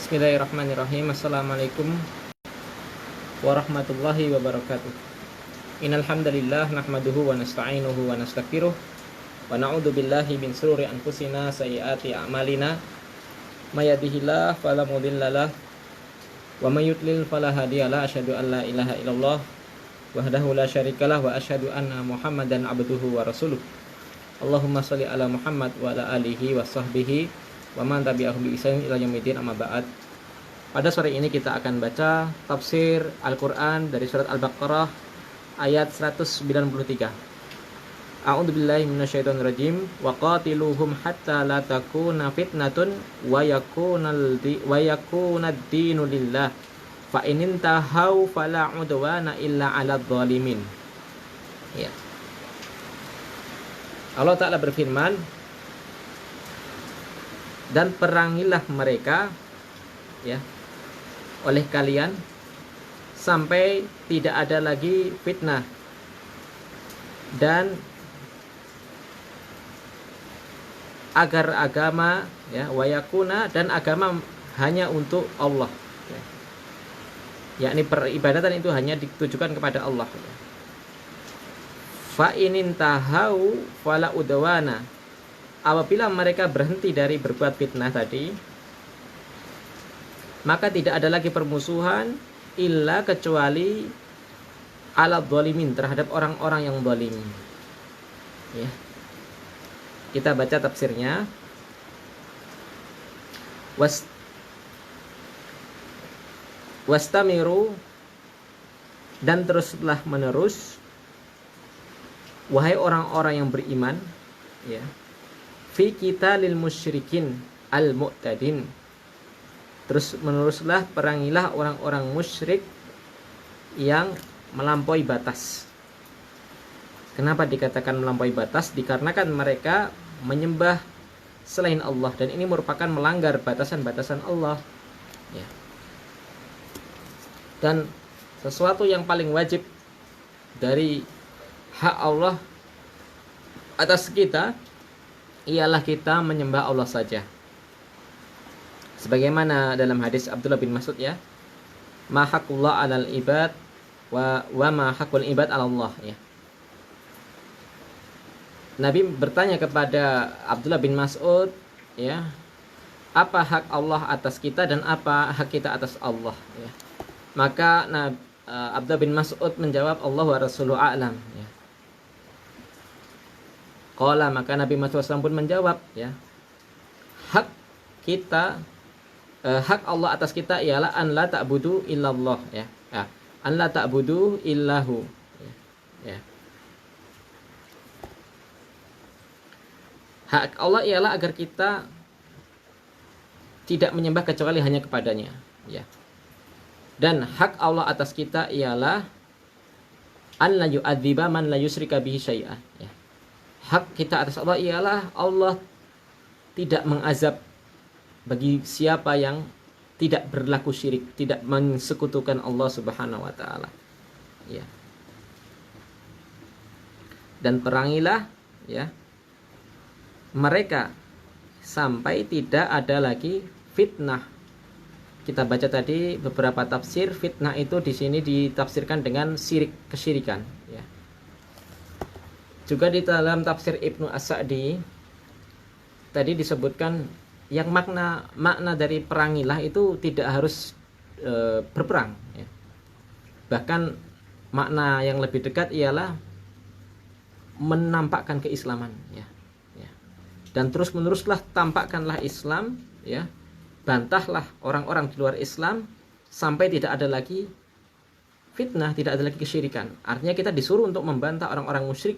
Bismillahirrahmanirrahim. Assalamualaikum warahmatullahi wabarakatuh. Innal hamdalillah nahmaduhu wa nasta'inuhu wa nastaghfiruh wa na'udzu billahi min shururi anfusina sayyiati a'malina may yahdihillahu fala mudhillalah wa may yudlil fala hadiyalah. Asyhadu an la ilaha illallah wahdahu la syarikalah wa asyhadu anna Muhammadan abduhu wa rasuluh. Allahumma shalli ala Muhammad wa ala alihi wa sahbihi wa man tabi'ahum bi ihsan ila yaumil amma ba'd. Pada sore ini kita akan baca tafsir Al-Qur'an dari surat Al-Baqarah ayat 193. A'udzubillahi minasyaitonir rajim. Wa qatiluhum hatta la takuna fitnatun wa yakunad dinu lillah. Fa in intahau fala udwana illa 'alal zalimin. Ya. Allah Ta'ala berfirman, dan perangilah mereka ya oleh kalian sampai tidak ada lagi fitnah, dan agar agama ya wayakuna, dan agama hanya untuk Allah ya. Yakni peribadatan itu hanya ditujukan kepada Allah ya. Fa inin tahau fala udwana, apabila mereka berhenti dari berbuat fitnah tadi, maka tidak ada lagi permusuhan illa kecuali ala zalimin, terhadap orang-orang yang zalim. Ya. Kita baca tafsirnya. Wastamiru, dan teruslah menerus wahai orang-orang yang beriman ya, fi qitalil musyrikin al-mu'tadin, terus meneruslah perangilah orang-orang musyrik yang melampaui batas. Kenapa dikatakan melampaui batas? Dikarenakan mereka menyembah selain Allah, dan ini merupakan melanggar batasan-batasan Allah ya. Dan sesuatu yang paling wajib dari hak Allah atas kita ialah kita menyembah Allah saja. Sebagaimana dalam hadis Abdullah bin Mas'ud ya, ma haqqullah 'alal ibad wa ma haqqul ibad 'ala Allah ya. Nabi bertanya kepada Abdullah bin Mas'ud ya, apa hak Allah atas kita dan apa hak kita atas Allah ya. Maka Abdullah bin Mas'ud menjawab, Allah wa rasuluhu a'lam ya. Qala, maka Nabi Muhammad SAW pun menjawab ya, hak kita, hak Allah atas kita ialah an la ta'budu illallah ya, an la ta'budu illahu ya. Hak Allah ialah agar kita tidak menyembah kecuali hanya kepadanya ya. Dan hak Allah atas kita ialah an la yu'adziba man la yusyrika bihi syai'an ya. Hak kita atas Allah ialah Allah tidak mengazab bagi siapa yang tidak berlaku syirik, tidak mensekutukan Allah Subhanahu wa taala. Ya. Dan perangilah ya mereka sampai tidak ada lagi fitnah. Kita baca tadi beberapa tafsir, fitnah itu di sini ditafsirkan dengan syirik, kesyirikan ya. Juga di dalam tafsir Ibnu As-Sa'di tadi disebutkan yang makna dari perangilah itu tidak harus berperang ya. Bahkan makna yang lebih dekat ialah menampakkan keislaman ya. Dan terus meneruslah tampakkanlah Islam ya. Bantahlah orang-orang di luar Islam sampai tidak ada lagi fitnah, tidak ada lagi kesyirikan. Artinya kita disuruh untuk membantah orang-orang musyrik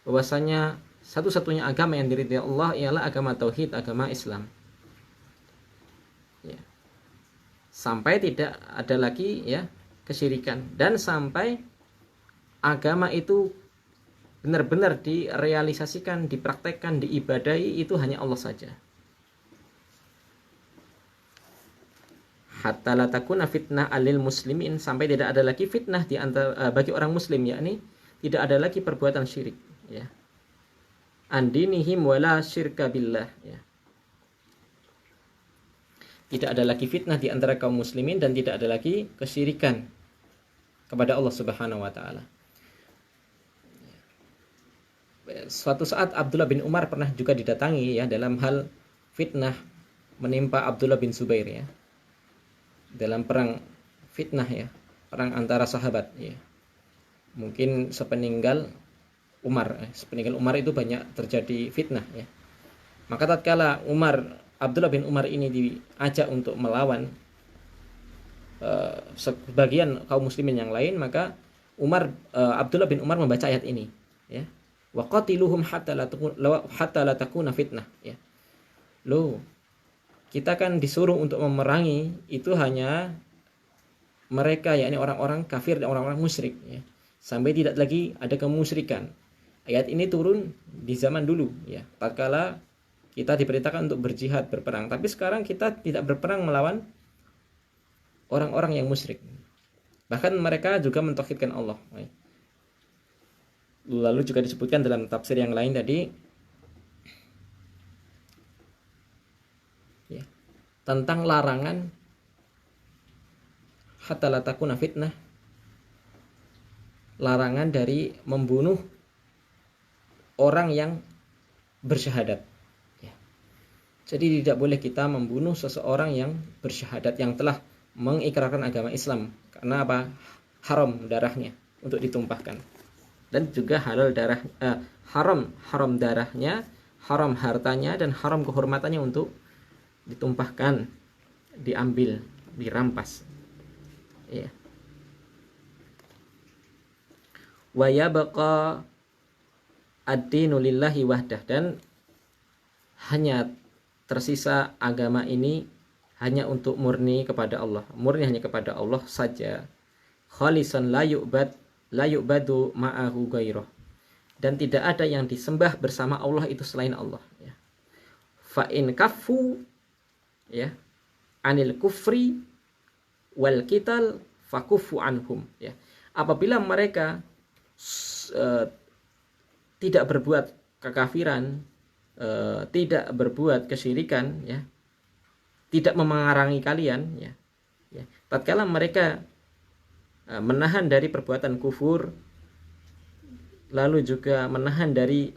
bahwasanya satu-satunya agama yang diridhai Allah ialah agama tauhid, agama Islam. Ya. Sampai tidak ada lagi ya kesyirikan, dan sampai agama itu benar-benar direalisasikan, dipraktekkan, diibadahi itu hanya Allah saja. Hatta la takuna fitnah alil muslimin, sampai tidak ada lagi fitnah di antara bagi orang muslim, yakni tidak ada lagi perbuatan syirik ya. Andinihim wala syirka billah ya. Tidak ada lagi fitnah di antara kaum muslimin dan tidak ada lagi kesyirikan kepada Allah Subhanahu wa taala. Suatu saat Abdullah bin Umar pernah juga didatangi ya dalam hal fitnah menimpa Abdullah bin Zubair ya. Dalam perang fitnah ya, perang antara sahabat ya. Mungkin sepeninggal Umar itu banyak terjadi fitnah ya. Maka tatkala Abdullah bin Umar ini diajak untuk melawan sebagian kaum muslimin yang lain, maka Abdullah bin Umar membaca ayat ini ya. Wa qatiluhum hatta la takuna fitnah ya. Loh, kita kan disuruh untuk memerangi itu hanya mereka, yakni orang-orang kafir dan orang-orang musyrik ya. Sampai tidak lagi ada kemusyrikan. Ayat ini turun di zaman dulu ya, tatkala kita diperintahkan untuk berjihad, berperang. Tapi sekarang kita tidak berperang melawan orang-orang yang musyrik. Bahkan mereka juga mentauhidkan Allah. Lalu juga disebutkan dalam tafsir yang lain tadi ya, tentang larangan hatta la takuna fitnah, larangan dari membunuh orang yang bersyahadat ya. Jadi tidak boleh kita membunuh seseorang yang bersyahadat, yang telah mengikrarkan agama Islam. Karena apa? Haram darahnya untuk ditumpahkan. Dan juga haram darahnya, haram hartanya, dan haram kehormatannya untuk ditumpahkan, diambil, dirampas. Ya. Wa yabqa ad-dinu lillahi wahdah, dan hanya tersisa agama ini hanya untuk murni kepada Allah, murni hanya kepada Allah saja. Khalisan la yu'badu ma'ahu ghairah, dan tidak ada yang disembah bersama Allah itu selain Allah ya. Fa in kaffu ya anil kufri wal qital fakufu anhum ya. Apabila mereka tidak berbuat kekafiran, tidak berbuat kesyirikan ya, tidak memerangi kalian ya, ya. Tatkala mereka menahan dari perbuatan kufur, lalu juga menahan dari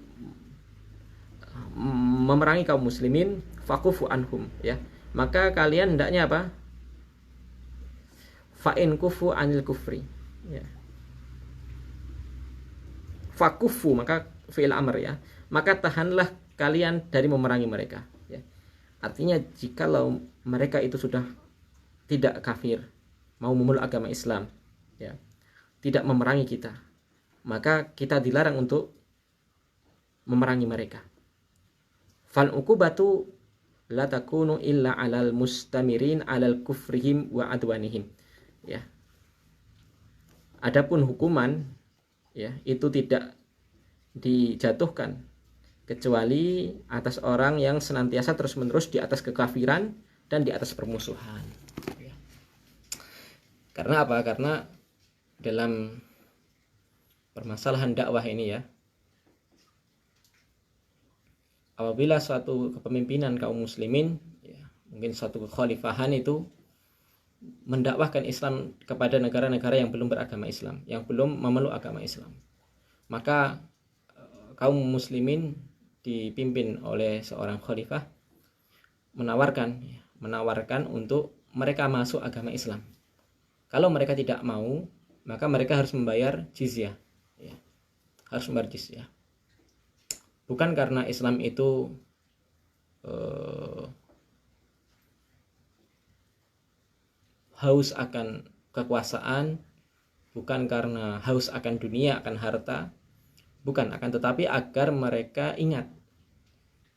memerangi kaum muslimin, fakufu anhum ya, maka kalian hendaknya apa? Fa'in kufu anil kufri ya. Fakufu, maka fi'il amr ya, maka tahanlah kalian dari memerangi mereka ya. Artinya jikalau mereka itu sudah tidak kafir, mau memeluk agama Islam ya, tidak memerangi kita, maka kita dilarang untuk memerangi mereka. Fal uqubatu la takunu illa 'alal mustamirin 'alal kufrihim wa adwanihim ya. Adapun hukuman ya, itu tidak dijatuhkan kecuali atas orang yang senantiasa terus-menerus di atas kekafiran dan di atas permusuhan ya. Karena apa? Karena dalam permasalahan dakwah ini ya, apabila suatu kepemimpinan kaum muslimin ya, mungkin suatu kekhalifahan itu mendakwahkan Islam kepada negara-negara yang belum beragama Islam, yang belum memeluk agama Islam, maka kaum muslimin dipimpin oleh seorang khalifah menawarkan untuk mereka masuk agama Islam. Kalau mereka tidak mau, maka mereka harus membayar jizyah ya. Harus membayar jizyah. Bukan karena Islam itu haus akan kekuasaan, bukan karena haus akan dunia, akan harta, bukan, akan tetapi agar mereka ingat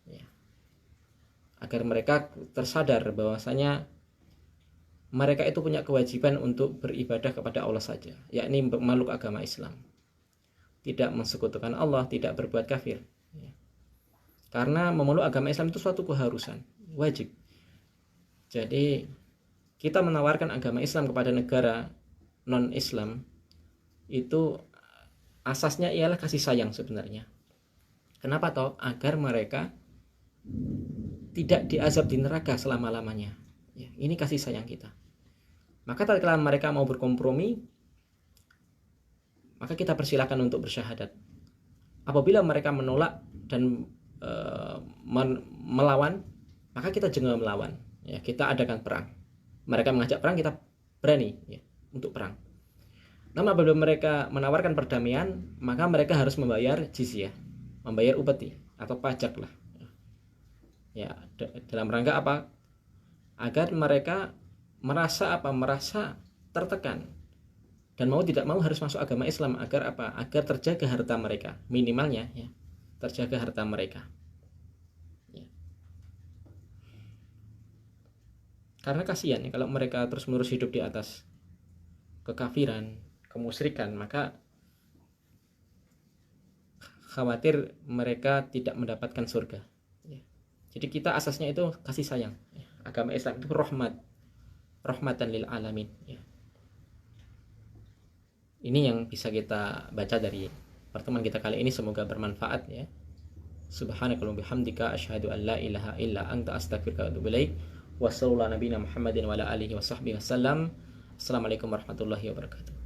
ya, agar mereka tersadar bahwasanya mereka itu punya kewajiban untuk beribadah kepada Allah saja, yakni memeluk agama Islam, tidak mensekutukan Allah, tidak berbuat kafir ya. Karena memeluk agama Islam itu suatu keharusan, wajib. Jadi kita menawarkan agama Islam kepada negara non-Islam itu asasnya ialah kasih sayang sebenarnya. Kenapa toh? Agar mereka tidak diazab di neraka selama-lamanya Ya, ini kasih sayang kita. Maka tatkala mereka mau berkompromi, maka kita persilakan untuk bersyahadat. Apabila mereka menolak dan melawan, maka kita jangan melawan. Ya, kita adakan perang. Mereka mengajak perang, kita berani ya, untuk perang. Namun apabila mereka menawarkan perdamaian, maka mereka harus membayar jizyah, membayar upeti atau pajak lah. Ya, dalam rangka apa? Agar mereka merasa tertekan dan mau tidak mau harus masuk agama Islam, agar apa? Agar terjaga harta mereka, minimalnya ya, terjaga harta mereka. Ya. Karena kasihan ya, kalau mereka terus-menerus hidup di atas kekafiran, kemusyrikan, maka khawatir mereka tidak mendapatkan surga. Ya. Jadi kita asasnya itu kasih sayang. Ya. Agama Islam itu rahmatan lil alamin. Ya. Ini yang bisa kita baca dari pertemuan kita kali ini, semoga bermanfaat ya. Subhanakallahumma bihamdika asyhadu an la ilaha illa anta astaghfiruka wa atubu ilaik. Wa sallallahu nabiyana Muhammadin wa ala alihi wa sahbihi wasallam. Assalamualaikum warahmatullahi wabarakatuh.